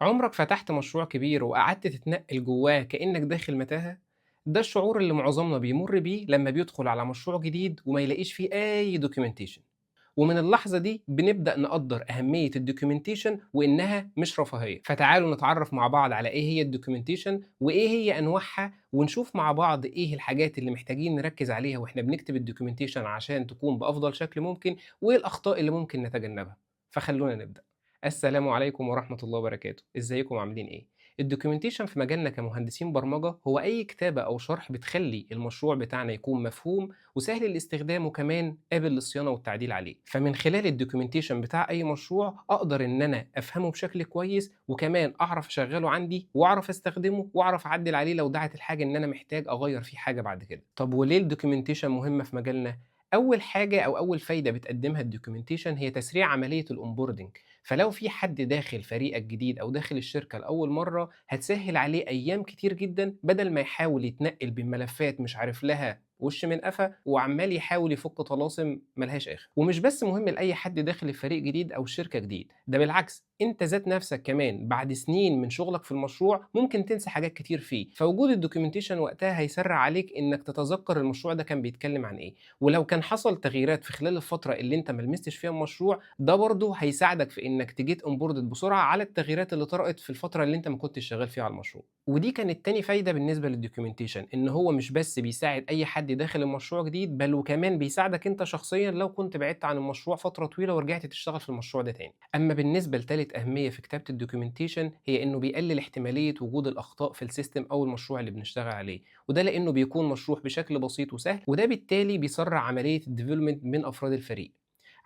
عمرك فتحت مشروع كبير وقعدت تتنقل جواه كأنك داخل متاهة؟ ده الشعور اللي معظمنا بيمر بيه لما بيدخل على مشروع جديد وما يلاقيش فيه أي دوكيومنتيشن. ومن اللحظة دي بنبدأ نقدر أهمية الدوكيومنتيشن وإنها مش رفاهية. فتعالوا نتعرف مع بعض على إيه هي الدوكيومنتيشن وإيه هي أنواعها، ونشوف مع بعض إيه الحاجات اللي محتاجين نركز عليها وإحنا بنكتب الدوكيومنتيشن عشان تكون بأفضل شكل ممكن، وإيه الأخطاء اللي ممكن نتجنبها. فخلونا نبدأ. السلام عليكم ورحمة الله وبركاته، ازيكم عاملين ايه؟ الدوكيومنتيشن في مجالنا كمهندسين برمجة هو أي كتابة أو شرح بتخلي المشروع بتاعنا يكون مفهوم وسهل الاستخدام وكمان قابل للصيانة والتعديل عليه. فمن خلال الدوكيومنتيشن بتاع أي مشروع أقدر إن أنا أفهمه بشكل كويس وكمان أعرف أشغله عندي وأعرف أستخدمه وأعرف أعدل عليه لو دعت الحاجة إن أنا محتاج أغير فيه حاجة بعد كده. طب وليه الدوكيومنتيشن مهمة في مجالنا؟ أول حاجة أو أول فايدة بتقدمها الدوكيومنتيشن هي تسريع عملية الأونبوردنج. فلو في حد داخل فريقك جديد أو داخل الشركة لأول مرة هتسهل عليه أيام كتير جدًا، بدل ما يحاول يتنقل بين ملفات مش عارف لها وش من قفا وعمال يحاول يفك طلاسم ما لهاش آخر. ومش بس مهم لأي حد داخل الفريق جديد أو شركة جديد، ده بالعكس أنت ذات نفسك كمان بعد سنين من شغلك في المشروع ممكن تنسى حاجات كتير فيه، فوجود الدوكيومنتيشن وقتها هيسرع عليك إنك تتذكر المشروع ده كان بيتكلم عن إيه. ولو كان حصل تغييرات في خلال الفترة اللي أنت ما لمستش فيها المشروع، ده برضه هيساعدك في إنك تجيت onboarded بسرعة على التغييرات اللي طرأت في الفترة اللي أنت ما كنتش شغال فيها على المشروع. ودي كانت تاني فايدة بالنسبة للdocumentation، إن هو مش بس بيساعد أي حد داخل المشروع جديد، بل وكمان بيساعدك أنت شخصيًا لو كنت بعدت عن المشروع فترة طويلة ورجعت تشتغل في المشروع ده تاني. أما بالنسبة لتالت أهمية في كتابة الdocumentation هي إنه بيقلل احتمالية وجود الأخطاء في السيستم أو المشروع اللي بنشتغل عليه، وده لإنه بيكون مشروح بشكل بسيط وسهل، وده بالتالي بيسرع عملية الdevelopment بين أفراد الفريق.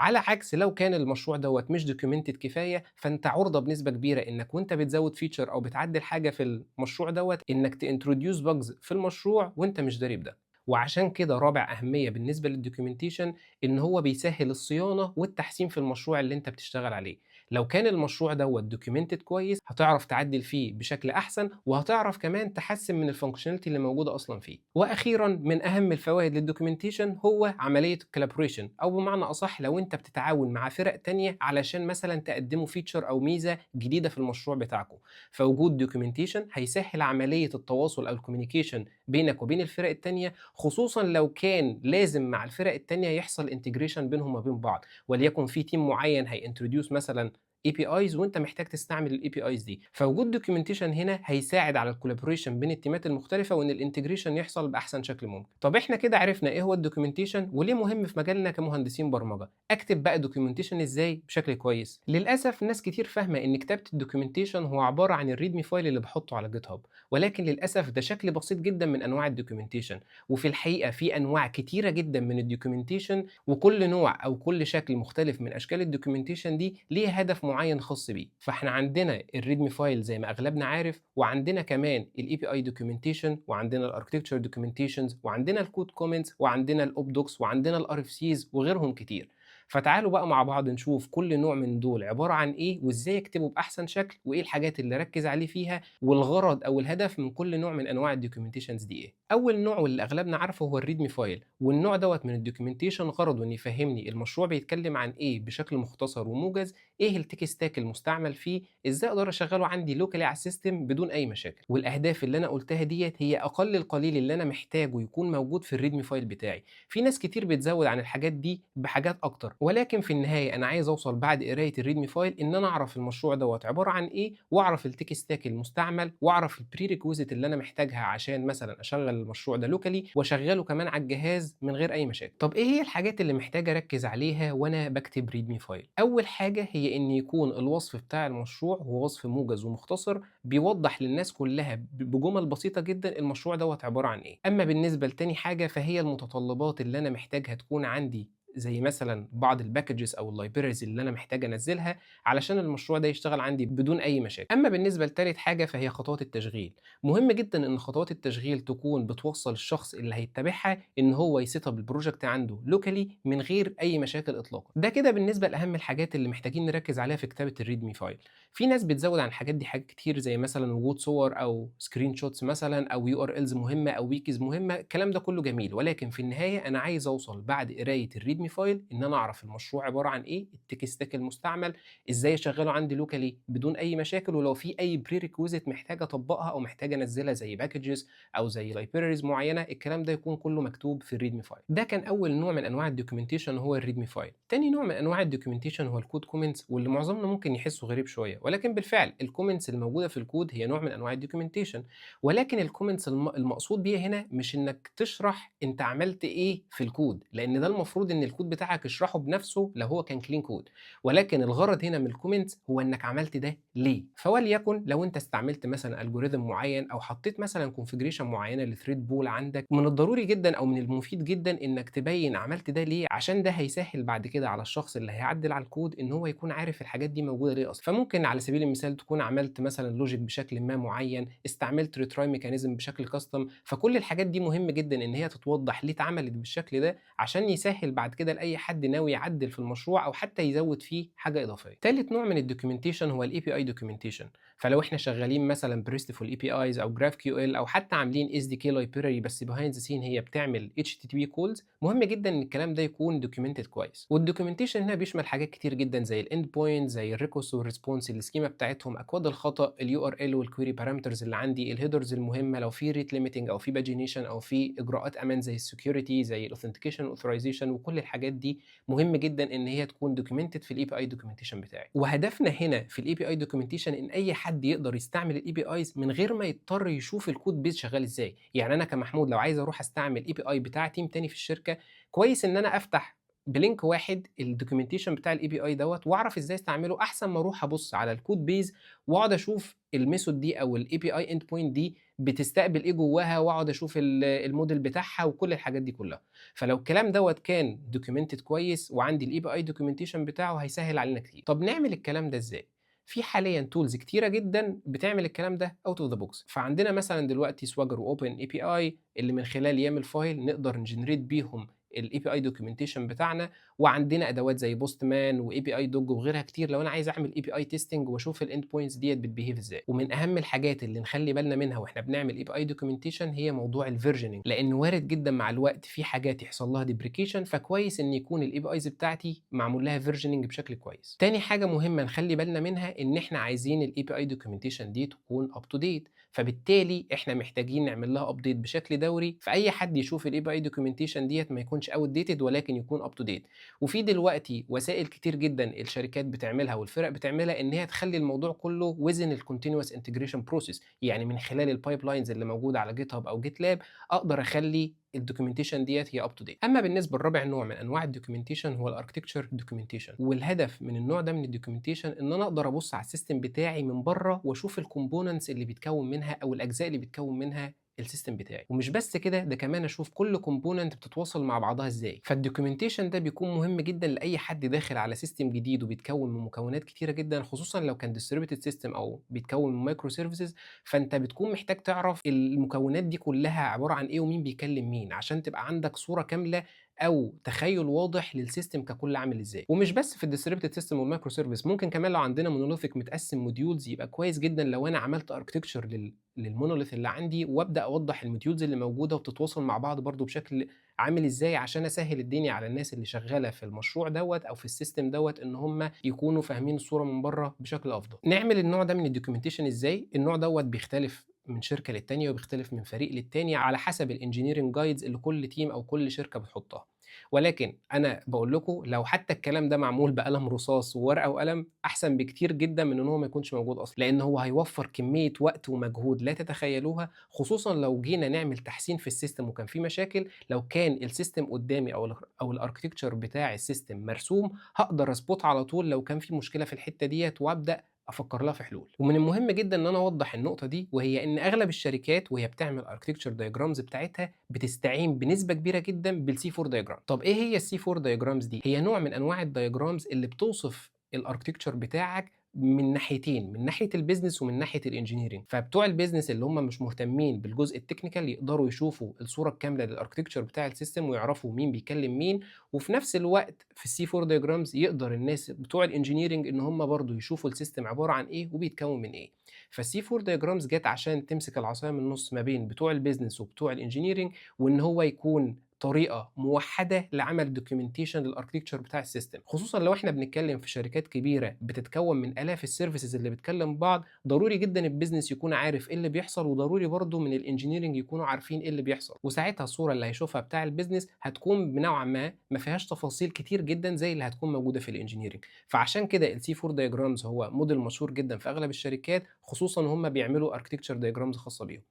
على عكس لو كان المشروع دوّة مش documented كفاية، فأنت عُرضة بنسبة كبيرة إنك وأنت بتزوّد feature أو بتعدّل حاجة في المشروع دوّة، إنك تintroduce bugs في المشروع وأنت مش داري بده. وعشان كده رابع أهمية بالنسبة للdocumentation إن هو بيسهّل الصيانة والتحسين في المشروع اللي أنت بتشتغل عليه. لو كان المشروع دوّة documented كويس، هتعرف تعدّل فيه بشكل أحسن، وهتعرف كمان تحسّن من الfunctionality اللي موجودة أصلًا فيه. وأخيرًا من أهم الفوايد للdocumentation هو عملية الcollaboration، أو بمعنى أصح لو أنت بتتعاون مع فرق تانية علشان مثلًا تقدّموا feature أو ميزة جديدة في المشروع بتاعكم، فوجود documentation هيسهّل عملية التواصل أو الcommunication بينك وبين الفرق التانية، خصوصًا لو كان لازم مع الفرق التانية يحصل integration بينهم وبين بعض، وليكن في team معيّن هيintroduce مثلًا APIs وأنت محتاج تستعمل الAPIs دي، فوجود documentation هنا هيساعد على الcollaboration بين التيمات المختلفة وإن الintegration يحصل بأحسن شكل ممكن. طب إحنا كده عرفنا إيه هو الdocumentation وليه مهم في مجالنا كمهندسين برمجة. أكتب بقى documentation إزاي بشكل كويس؟ للأسف ناس كتير فاهمة إن كتابة الdocumentation هو عبارة عن الreadme file اللي باحطه على GitHub، ولكن للأسف ده شكل بسيط جدًا من أنواع الdocumentation، وفي الحقيقة في أنواع كتيرة جدًا من الdocumentation، وكل نوع أو كل شكل مختلف من أشكال الdocumentation دي ليه هدف معين خاص بيه. فإحنا عندنا الreadme file زي ما أغلبنا عارف، وعندنا كمان الAPI documentation، وعندنا الarchitecture documentations، وعندنا الcode comments، وعندنا الopdocs، وعندنا الRFCs وغيرهم كتير. فتعالوا بقى مع بعض نشوف كل نوع من دول عبارة عن إيه، وإزاي أكتبه بأحسن شكل، وإيه الحاجات اللي أركّز عليه فيها، والغرض أو الهدف من كل نوع من أنواع الdocumentations دي إيه. أول نوع واللي أغلبنا عارفه هو الreadme file، والنوع دوّة من الdocumentation غرضه إنه يفهّمني المشروع بيتكلم عن إيه بشكل مختصر وموجز، إيه الtech stack المستعمل فيه، إزاي أقدر أشغّله عندي locally على السيستم بدون أي مشاكل. والأهداف اللي أنا قُلتها ديّة هي أقل القليل اللي أنا محتاجه يكون موجود في الreadme file بتاعي. في ناس كتير بتزوّد عن الحاجات دي بحاجات أكتر، ولكن في النهاية أنا عايز أوصل بعد قراية الreadme file إن أنا أعرف المشروع دوّة عبارة عن إيه، وأعرف الtech stack المستعمل، وأعرف الprerequisite اللي أنا محتاجها عشان مثلًا أشغّل المشروع ده locally وأشغّله كمان على الجهاز من غير أي مشاكل. طب إيه هي الحاجات اللي محتاج أركّز عليها وأنا باكتب readme file؟ أول حاجة هي إن يكون الوصف بتاع المشروع هو وصف موجز ومختصر بيوضّح للناس كلّها بجُمل بسيطة جدًا المشروع دوّة عبارة عن إيه. أمّا بالنسبة لتاني حاجة فهي المتطلبات اللي أنا محتاجها تكون عندي، زي مثلًا بعض الpackages أو الlibraries اللي أنا محتاج أنزّلها علشان المشروع ده يشتغل عندي بدون أي مشاكل. أمّا بالنسبة لتالت حاجة فهي خطوات التشغيل. مهم جدًا إن خطوات التشغيل تكون بتوصّل الشخص اللي هيتّبعها إن هو يset up الproject عنده locally من غير أي مشاكل إطلاقًا. ده كده بالنسبة لأهم الحاجات اللي محتاجين نركّز عليها في كتابة الreadme file. في ناس بتزود عن الحاجات دي حاجات كتير زي مثلا وجود صور او سكرين شوتس مثلا او يو ار الز مهمه او ويكيز مهمه، الكلام ده كله جميل، ولكن في النهايه انا عايز اوصل بعد قرايه الريدمي فايل ان انا اعرف المشروع عباره عن ايه، التك ستاك المستعمل، ازاي اشغله عندي لوكالي بدون اي مشاكل، ولو في اي بري ريكويزيت محتاج اطبقها او محتاج انزلها زي باكجز او زي لايبريز معينه، الكلام ده يكون كله مكتوب في الريدمي فايل. ده كان اول نوع من انواع الدوكيومنتيشن هو الريدمي فايل. تاني نوع من انواع الدوكيومنتيشن هو الكود كومنتس، واللي معظمنا ممكن يحسه غريب شويه، ولكن بالفعل الكومنتس الموجوده في الكود هي نوع من انواع الدوكيومنتيشن. ولكن الكومنتس المقصود بيها هنا مش انك تشرح انت عملت ايه في الكود، لان ده المفروض ان الكود بتاعك اشرحه بنفسه لو هو كان كلين كود، ولكن الغرض هنا من الكومنتس هو انك عملت ده ليه. فوليكن لو انت استعملت مثلا الجوريثم معين او حطيت مثلا كونفيجريشن معينه لثريد بول عندك، من الضروري جدا او من المفيد جدا انك تبين عملت ده ليه، عشان ده هيسهل بعد كده على الشخص اللي هيعدل على الكود ان هو يكون عارف الحاجات دي موجوده ليه اصلا. فممكن على سبيل المثال تكون عملت مثلا لوجيك بشكل ما معين، استعملت ريتراي ميكانيزم بشكل كاستم، فكل الحاجات دي مهم جدا ان هي تتوضح ليه اتعملت بالشكل ده، عشان يسهل بعد كده لاي حد ناوي يعدل في المشروع او حتى يزود فيه حاجه اضافيه. ثالث نوع من الدوكيومنتيشن هو الاي بي اي دوكيومنتيشن. فلو احنا شغالين مثلا بريستفول اي بي ايز او جراف كيو ال او حتى عاملين اس دي كي لايبراري بس بيهايند ذا سين هي بتعمل اتش تي تي بي كولز، مهم جدا ان الكلام ده يكون دوكيومنتد كويس. والدوكيومنتيشن هنا بيشمل حاجات كتير جدا زي الاند بوينت، زي الريكوست والريسبونس، السكيما بتاعتهم، اكواد الخطا، اليو ار ال والكويري بارامترز اللي عندي، الهيدرز المهمه، لو في ريت ليميتنج او في باجينيشن او في اجراءات امان زي السكيورتي زي الاوثنتيكيشن والاوثرايزيشن، وكل الحاجات دي مهم جدا ان هي تكون دوكيومنتد في الاي بي اي دوكيومنتيشن بتاعي. وهدفنا هنا في الاي بي اي دوكيومنتيشن ان اي حد يقدر يستعمل الاي بي ايز من غير ما يضطر يشوف الكود بيز شغال ازاي. يعني انا كمحمود لو عايز اروح استعمل اي بي اي بتاع تيم تاني في الشركه، كويس ان انا افتح بلينك واحد الدوكيومنتيشن بتاع الاي بي اي دوت واعرف ازاي استعمله، احسن ما اروح ابص على الكود بيز واقعد اشوف الميثود دي او الاي بي اي اند بوينت دي بتستقبل ايه جواها، واقعد اشوف الموديل بتاعها وكل الحاجات دي كلها. فلو الكلام دوت كان دوكيومنتد كويس وعندي الاي بي اي دوكيومنتيشن بتاعه هيسهل علينا كتير. طب نعمل الكلام ده ازاي؟ في حاليا تولز كتيره جدا بتعمل الكلام ده اوت اوف ذا بوكس. فعندنا مثلا دلوقتي سواجر واوبن اي بي اي اللي من خلال يعمل فايل نقدر نجنريت بيهم الاي بي اي دوكيومنتيشن بتاعنا، وعندنا ادوات زي بوست مان واي بي اي دوج وغيرها كتير لو انا عايز اعمل اي بي اي تيستنج واشوف الاند بوينتس ديت بتبيهيف ازاي. ومن اهم الحاجات اللي نخلي بالنا منها واحنا بنعمل اي بي اي دوكيومنتيشن هي موضوع الفيرجننج، لان وارد جدا مع الوقت في حاجات يحصل لها ديبريكيشن، فكويس ان يكون الاي بي ايز بتاعتي معمول لها فيرجننج بشكل كويس. تاني حاجه مهمه نخلي بالنا منها ان احنا عايزين الاي بي اي دوكيومنتيشن دي تكون اب تو ديت، فبالتالي احنا محتاجين نعمل لها ابديت بشكل دوري، فاي حد يشوف الاي بي اي دوكيومنتيشن ديت ما يكونش اوت ديتد ولكن يكون اب تو ديت. وفي دلوقتي وسائل كتير جدا الشركات بتعملها والفرق بتعملها ان هي تخلي الموضوع كله وزن الكونتينوس انتجريشن بروسيس، يعني من خلال البايب لاينز اللي موجوده على جيت هاب او جيت لاب اقدر اخلي الدوكيومنتيشن ديت هي اب تو ديت. اما بالنسبه لرابع نوع من انواع الدوكيومنتيشن هو الاركتكتشر دوكيومنتيشن، والهدف من النوع ده من الدوكيومنتيشن ان انا اقدر ابص على السيستم بتاعي من بره واشوف الكومبوننتس اللي بيتكون منها او الاجزاء اللي بيتكون منها السيستم بتاعي. ومش بس كده، ده كمان اشوف كل كومبوننت بتتواصل مع بعضها ازاي. فالدوكيومنتيشن ده بيكون مهم جدا لاي حد داخل على سيستم جديد وبيتكون من مكونات كتيره جدا، خصوصا لو كان ديستريبيوتد سيستم او بيتكون من مايكرو سيرفيسز، فانت بتكون محتاج تعرف المكونات دي كلها عباره عن ايه ومين بيكلم مين، عشان تبقى عندك صوره كامله او تخيل واضح للسيستم ككل عامل ازاي. ومش بس في الديستريبيوتد سيستم والمايكرو سيرفيس، ممكن كمان لو عندنا مونوليثيك متقسم موديولز يبقى كويس جدا لو انا عملت اركتكتشر للمونوليث اللي عندي وابدا اوضح الموديولز اللي موجوده وبتتواصل مع بعض برضو بشكل عامل ازاي، عشان اسهل الدنيا على الناس اللي شغاله في المشروع دوت او في السيستم دوت ان هم يكونوا فاهمين الصوره من بره بشكل افضل. نعمل النوع ده من الدوكيومنتيشن ازاي؟ النوع دوت بيختلف من شركه للتانيه وبيختلف من فريق للتاني على حسب الانجينيرنج جايدز اللي كل تيم او كل شركه بتحطها. ولكن انا بقول لكم لو حتى الكلام ده معمول بقلم رصاص وورقه وقلم احسن بكتير جدا من ان هو ما يكونش موجود اصلا، لان هو هيوفر كميه وقت ومجهود لا تتخيلوها، خصوصا لو جينا نعمل تحسين في السيستم وكان في مشاكل. لو كان السيستم قدامي او الاركتكتشر بتاع السيستم مرسوم، هقدر اسبوت على طول لو كان في مشكله في الحته ديت وابدا افكر لها في حلول. ومن المهم جدا ان انا اوضح النقطه دي، وهي ان اغلب الشركات وهي بتعمل اركتكتشر دايجرامز بتاعتها بتستعين بنسبه كبيره جدا بالسي 4 دايجرام. طب ايه هي السي 4 دايجرامز دي؟ هي نوع من انواع الدايجرامز اللي بتوصف الاركتكتشر بتاعك من ناحيتين، من ناحية الbusiness ومن ناحية الengineering. فبتوع الbusiness اللي هم مش مهتمين بالجزء الtechnical يقدروا يشوفوا الصورة الكاملة للarchitecture بتاع الsystem ويعرفوا مين بيكلم مين، وفي نفس الوقت في الC4 diagrams يقدر الناس بتوع الengineering إن هم برضه يشوفوا الsystem عبارة عن إيه وبيتكون من إيه. فالC4 diagrams جات عشان تمسك العصاية من النُص ما بين بتوع الbusiness وبتوع الengineering، وإن هو يكون طريقة موحدة لعمل documentation للarchitecture بتاع السيستم، خصوصًا لو إحنا بنتكلم في شركات كبيرة بتتكون من آلاف الservices اللي بتكلم بعض. ضروري جدًا الbusiness يكون عارف إيه اللي بيحصل، وضروري برضه من الengineering يكونوا عارفين إيه اللي بيحصل، وساعتها الصورة اللي هيشوفها بتاع الbusiness هتكون بنوعًا ما فيهاش تفاصيل كتير جدًا زي اللي هتكون موجودة في الengineering. فعشان كده الC4 diagrams هو موديل مشهور جدًا في أغلب الشركات، خصوصًا وهُم بيعملوا architecture diagrams خاصة بيهم.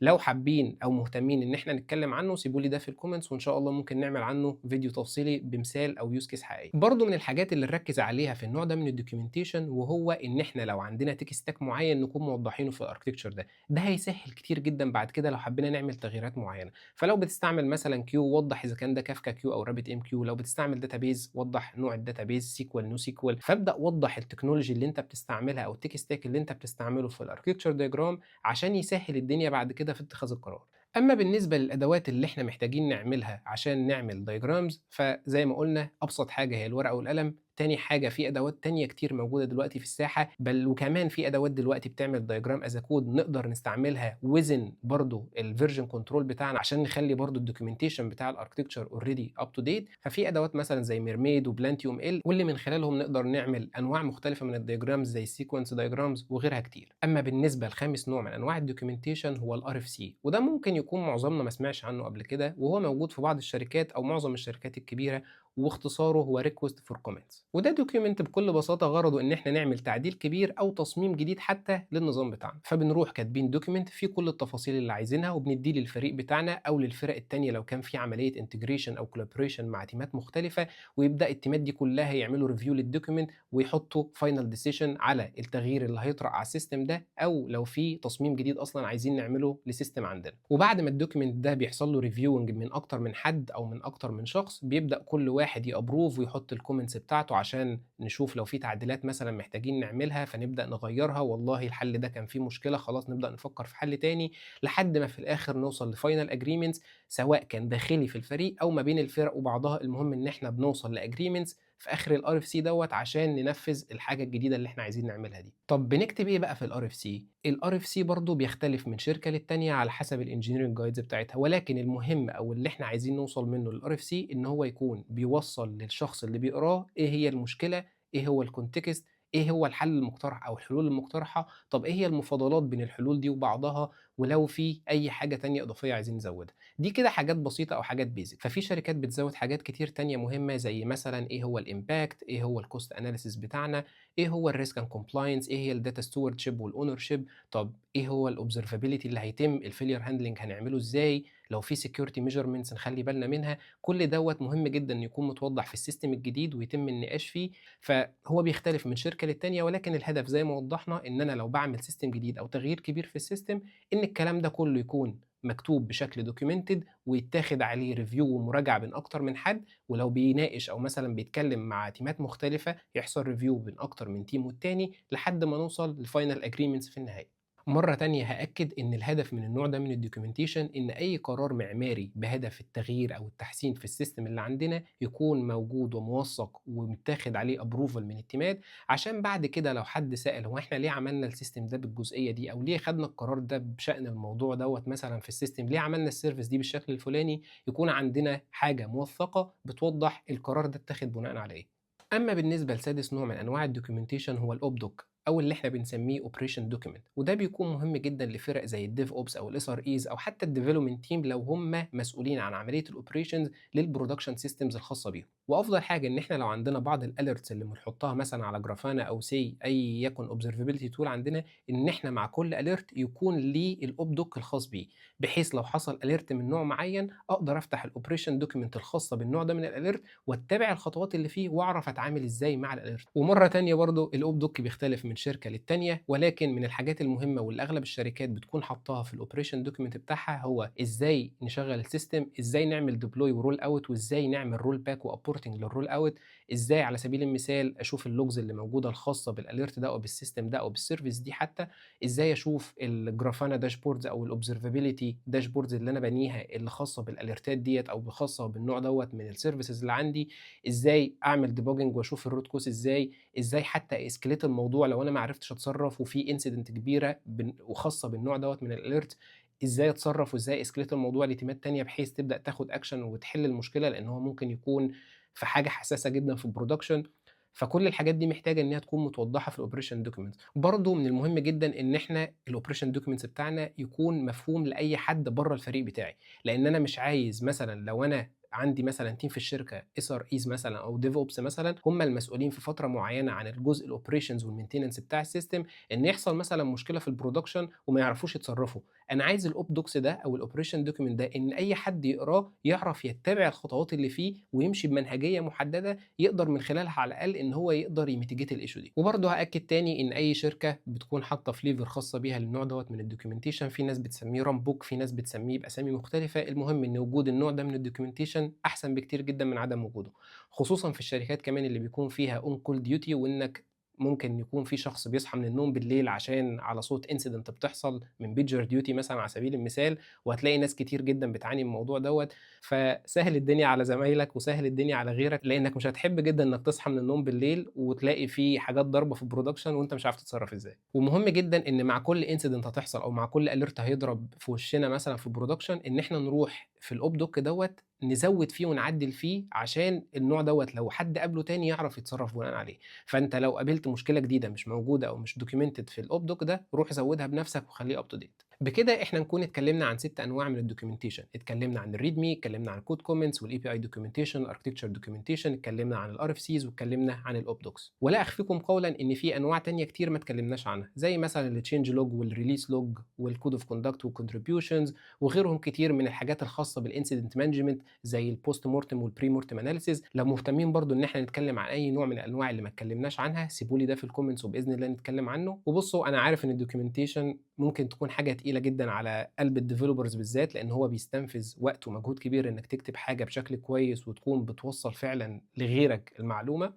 لو حابين أو مهتمين إن إحنا نتكلم عنه سيبوا لي ده في الكومنتس، وإن شاء الله ممكن نعمل عنه فيديو تفصيلي بمثال أو use case حقيقي. برضه من الحاجات اللي نركز عليها في النوع ده من الدوكيومنتيشن وهو إن إحنا لو عندنا تيك ستاك معين نكون موضحينه في الاركتكتشر ده هيسهل كتير جدًا بعد كده لو حبينا نعمل تغييرات معينة. فلو بتستعمل مثلًا كيو وضح إذا كان ده كافكا كيو أو رابت ام كيو، لو بتستعمل داتابيز وضح نوع الداتابيز سيكوال نو سيكوال، فابدأ وضح التكنولوجي اللي أنت بتستعملها أو التيك ستاك اللي أنت بتستعمله في الاركتكتشر دياجرام عشان يسهل الدنيا بعد كده في اتخاذ القرار. أمّا بالنسبة للأدوات اللي إحنا محتاجين نعملها عشان نعمل diagrams، فزي ما قُلنا أبسط حاجة هي الورقة والقلم. تاني حاجة في أدوات تانية كتير موجودة دلوقتي في الساحة، بل وكمان في أدوات دلوقتي بتعمل diagram as a code نقدر نستعملها within برضه الversion control بتاعنا عشان نخلّي برضه الdocumentation بتاع الarchitecture already up to date. ففي أدوات مثلًا زي mermaid وplantio ml واللي من خلالهم نقدر نعمل أنواع مختلفة من الdiagrams زي الsequence diagrams وغيرها كتير. أمّا بالنسبة لخامس نوع من أنواع الdocumentation هو الRFC، وده ممكن يكون معظمنا ما سمعش عنه قبل كده، وهو موجود في بعض الشركات أو معظم الشركات الكبيرة، واختصاره هو request for comments. وده document بكل بساطة غرضه إن إحنا نعمل تعديل كبير أو تصميم جديد حتى للنظام بتاعنا، فبنروح كاتبين document فيه كل التفاصيل اللي عايزينها وبنديه للفريق بتاعنا أو للفرق التانية لو كان في عملية integration أو collaboration مع تيمات مختلفة، ويبدأ التيمات دي كلها يعملوا review للdocument ويحطوا final decision على التغيير اللي هيطرأ على السيستم ده، أو لو في تصميم جديد أصلًا عايزين نعمله لسيستم عندنا. وبعد ما الdocument ده بيحصل له reviewing من أكتر من حد أو من أكتر من شخص، بيبدأ كل واحد يapprove ويحط الcomments بتاعته عشان نشوف لو في تعديلات مثلًا محتاجين نعملها فنبدأ نغيّرها، والله الحل ده كان فيه مشكلة خلاص نبدأ نفكر في حل تاني، لحد ما في الآخر نوصل لfinal agreements سواء كان داخلي في الفريق أو ما بين الفرق وبعضها. المهم إن إحنا بنوصل لagreements في آخر الRFC عشان ننفذ الحاجة الجديدة اللي إحنا عايزين نعملها دي. طب بنكتب إيه بقى في الRFC؟ الRFC برضه بيختلف من شركة للتانية على حسب الengineering guides بتاعتها، ولكن المهم أو اللي إحنا عايزين نوصل منه للRFC إن هو يكون بيوصّل للشخص اللي بيقراه إيه هي المشكلة، إيه هو الcontext، إيه هو الحل المقترح أو الحلول المقترحة، طب إيه هي المفاضلات بين الحلول دي وبعضها، ولو في أي حاجة تانية إضافية عايزين نزوّدها. دي كده حاجات بسيطة أو حاجات basic. ففي شركات بتزوّد حاجات كتير تانية مهمة زي مثلًا إيه هو الimpact، إيه هو الcost analysis بتاعنا، إيه هو الrisk and compliance، إيه هي الdata stewardship والownership، طب إيه هو الobservability اللي هيتم، الfailure handling هنعمله إزاي، لو في security measurements نخلّي بالنا منها. كل مهم جدًا إنه يكون متوضّح في السيستم الجديد ويتم النقاش فيه. فهو بيختلف من شركة للتانية، ولكن الهدف زي ما وضّحنا إن أنا لو باعمل سيستم جديد أو تغيير كبير في السيستم، إن الكلام ده كله يكون مكتوب بشكل documented ويتاخد عليه review ومراجعة بين أكتر من حد، ولو بيناقش أو مثلًا بيتكلم مع تيمات مختلفة يحصل review بين أكتر من تيم والتاني لحد ما نوصل لfinal agreements في النهاية. مرة تانية هأكد إن الهدف من النوع ده من الدوكيومنتيشن إن أي قرار معماري بهدف التغيير أو التحسين في السيستم اللي عندنا يكون موجود وموثق ومتاخد عليه أبروفال من التيمات، عشان بعد كده لو حد سأل هو إحنا ليه عملنا السيستم ده بالجزئية دي أو ليه خدنا القرار ده بشأن الموضوع مثلا في السيستم، ليه عملنا السيرفيس دي بالشكل الفلاني، يكون عندنا حاجة موثقة بتوضح القرار ده اتاخد بناء على إيه. أما بالنسبة لسادس نوع من أنواع الدوكيومنتيشن هو الأوبدوك أو اللي إحنا بنسميه Operation Document، وده بيكون مهم جدًا لفرق زي الDev Ops أو الSREs أو حتى الDevelopment Team لو هم مسؤولين عن عملية الOperations للProduction Systems الخاصة بيهم. وأفضل حاجة إن إحنا لو عندنا بعض الalerts اللي بنحطها مثلًا على Grafana أو Say أي يكن Observability Tool عندنا، إن إحنا مع كل alert يكون ليه الأوبدوك الخاص بيه، بحيث لو حصل alert من نوع معين أقدر أفتح الOperation Document الخاصة بالنوع ده من الalert واتبع الخطوات اللي فيه واعرف اتعامل ازاي مع الاليرت. ومره تانية برضه الاوب دوك بيختلف من شركة للتانية، ولكن من الحاجات المهمة واللي أغلب الشركات بتكون حاطاها في الأوبريشن دوكيمنت بتاعها هو إزاي نشغل السيستم، إزاي نعمل ديبلوي ورول أوت، وإزاي نعمل رول باك وأبورتنج للرول أوت، إزاي على سبيل المثال أشوف اللوجز اللي موجودة الخاصة بالأليرت ده أو بالسيستم ده أو بالسيرفيس دي حتى، إزاي أشوف الجرافانا داشبوردز أو الأوبزرفابيلتي داشبوردز اللي أنا بانيها اللي خاصة بالأليرتات ديّة أو خاصة بالنوع دوّة من السيرفيسز اللي عندي، إزاي أعمل debugging وأشوف الroot cause إزاي حتى escalate الموضوع لو أنا ما عرفتش أتصرّف وفي incident كبيرة وخاصة بالنوع دوّة من الalert، إزاي أتصرّف وإزاي escalate الموضوع لتيمات تانية بحيث تبدأ تاخد action وتحل المشكلة، لإن هو ممكن يكون في حاجة حساسة جدًا في الproduction. فكل الحاجات دي محتاجة إن هي تكون متوضحة في الoperation documents. برضه من المهم جدًا إن إحنا الoperation documents بتاعنا يكون مفهوم لأي حد برّه الفريق بتاعي، لإن أنا مش عايز مثلًا لو أنا عندي مثلًا team في الشركة SREs مثلًا أو DevOps مثلًا، هم المسؤولين في فترة معيّنة عن الجزء الoperations والmaintenance بتاع السيستم، إن يحصل مثلًا مشكلة في الproduction وما يعرفوش يتصرّفوا. أنا عايز الop docs ده أو الoperation document ده إن أي حد يقراه يعرف يتّبع الخطوات اللي فيه ويمشي بمنهجية محددة يقدر من خلالها على الأقل إن هو يقدر يmitigate الissue دي. وبرضه هأكد تاني إن أي شركة بتكون حاطة flavor خاصة بيها للنوع دوّة من الdocumentation، في ناس بتسميه run book، في ناس بتسميه بأسامي مختلفة، المهم إن وجود النوع ده من الdocumentation أحسن بكتير جدًا من عدم وجوده، خصوصًا في الشركات كمان اللي بيكون فيها on call duty، وإنك ممكن يكون في شخص بيصحى من النوم بالليل عشان على صوت incident بتحصل من pager duty مثلًا على سبيل المثال، وهتلاقي ناس كتير جدًا بتعاني من الموضوع دوّة، فسهِّل الدنيا على زمايلك وسهِّل الدنيا على غيرك، لإنك مش هتحب جدًا إنك تصحى من النوم بالليل وتلاقي في حاجات ضاربة في الproduction وأنت مش عارف تتصرّف إزاي. ومهم جدًا إن مع كل incident هتحصل أو مع كل alert هيضرب في وشنا مثلًا في الproduction إن إحنا نروح في الop doc دوّة نزوّد فيه ونعدّل فيه عشان النوع دوّة لو حد قابله تاني يعرف يتصرّف بناءً عليه. فأنت لو قابلت مشكلة جديدة مش موجودة أو مش documented في الop doc ده، روح زوّدها بنفسك وخلّيه up to date. بكده إحنا نكون اتكلّمنا عن 6 أنواع من الdocumentation، اتكلّمنا عن الreadme، اتكلّمنا عن الcode comments والAPI documentation، الarchitecture documentation، اتكلّمنا عن الRFCs واتكلّمنا عن الop docs. ولا أخفيكم قولًا إن في أنواع تانية كتير ما اتكلّمناش عنها، زي مثلًا الchange log والrelease log والcode of conduct والcontributions وغيرهم كتير من الحاجات الخاصة بالincident management زي الpost mortem والpre mortem analysis. لو مهتمين برضه إن إحنا نتكلّم عن أي نوع من الأنواع اللي ما اتكلّمناش عنها، سيبوا لي ده في الcomments وبإذن الله نتكلّم عنه. وبُصّوا أنا عارف إن الdocumentation ممكن تكون حاجة تقيلة جدًا على قلب الdevelopers بالذات، لإن هو بيستنفذ وقت ومجهود كبير إنك تكتب حاجة بشكل كويس وتكون بتوصّل فعلًا لغيرك المعلومة،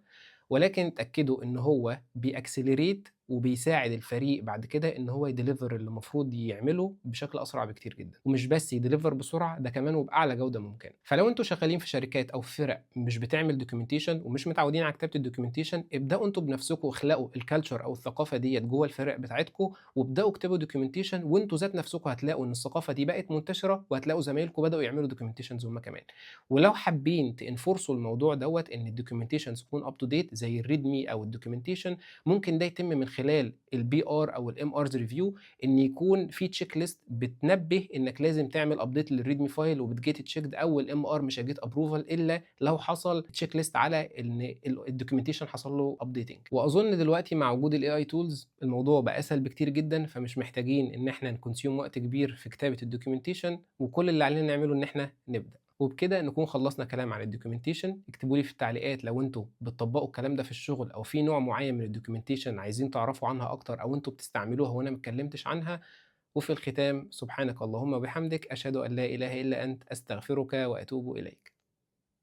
ولكن اتأكدوا إن هو بيaccelerate وبيساعد الفريق بعد كده إن هو يdeliver اللي المفروض يعمله بشكل أسرع بكتير جدًا، ومش بس يdeliver بسرعة، ده كمان وبأعلى جودة ممكنة. فلو أنتم شغالين في شركات أو في فرق مش بتعمل documentation ومش متعودين على كتابة الdocumentation، ابدأوا أنتم بنفسكم واخلقوا الculture أو الثقافة ديّة جوّه الفرق بتاعتكم، وابدأوا اكتبوا documentation، وأنتم ذات نفسكم هتلاقوا إن الثقافة دي بقت منتشرة، وهتلاقوا زمايلكم بدأوا يعملوا documentations هم كمان. ولو حابين تenforceوا الموضوع دوّة إن الdocumentations تكون up to date زي الreadme أو الdocumentation، ممكن ده يتم من خلال الBR أو الMR's review، إن يكون في check list بتنبه إنك لازم تعمل update للreadme file وبتget checked، أو الMR مش هيget approval إلا لو حصل check list على إن الdocumentation حصل له updating. وأظن دلوقتي مع وجود الAI tools الموضوع بقى أسهل بكتير جدًا، فمش محتاجين إن إحنا نconsume وقت كبير في كتابة الdocumentation، وكل اللي علينا نعمله إن إحنا نبدأ. وبكده نكون خلصنا كلام عن الdocumentation. اكتبوا لي في التعليقات لو أنتم بتطبقوا الكلام ده في الشغل أو في نوع معين من الdocumentation عايزين تعرفوا عنها أكتر أو أنتم بتستعملوها وأنا ما اتكلمتش عنها. وفي الختام سبحانك اللهم وبحمدك أشهد أن لا إله إلا أنت أستغفرك وأتوب إليك.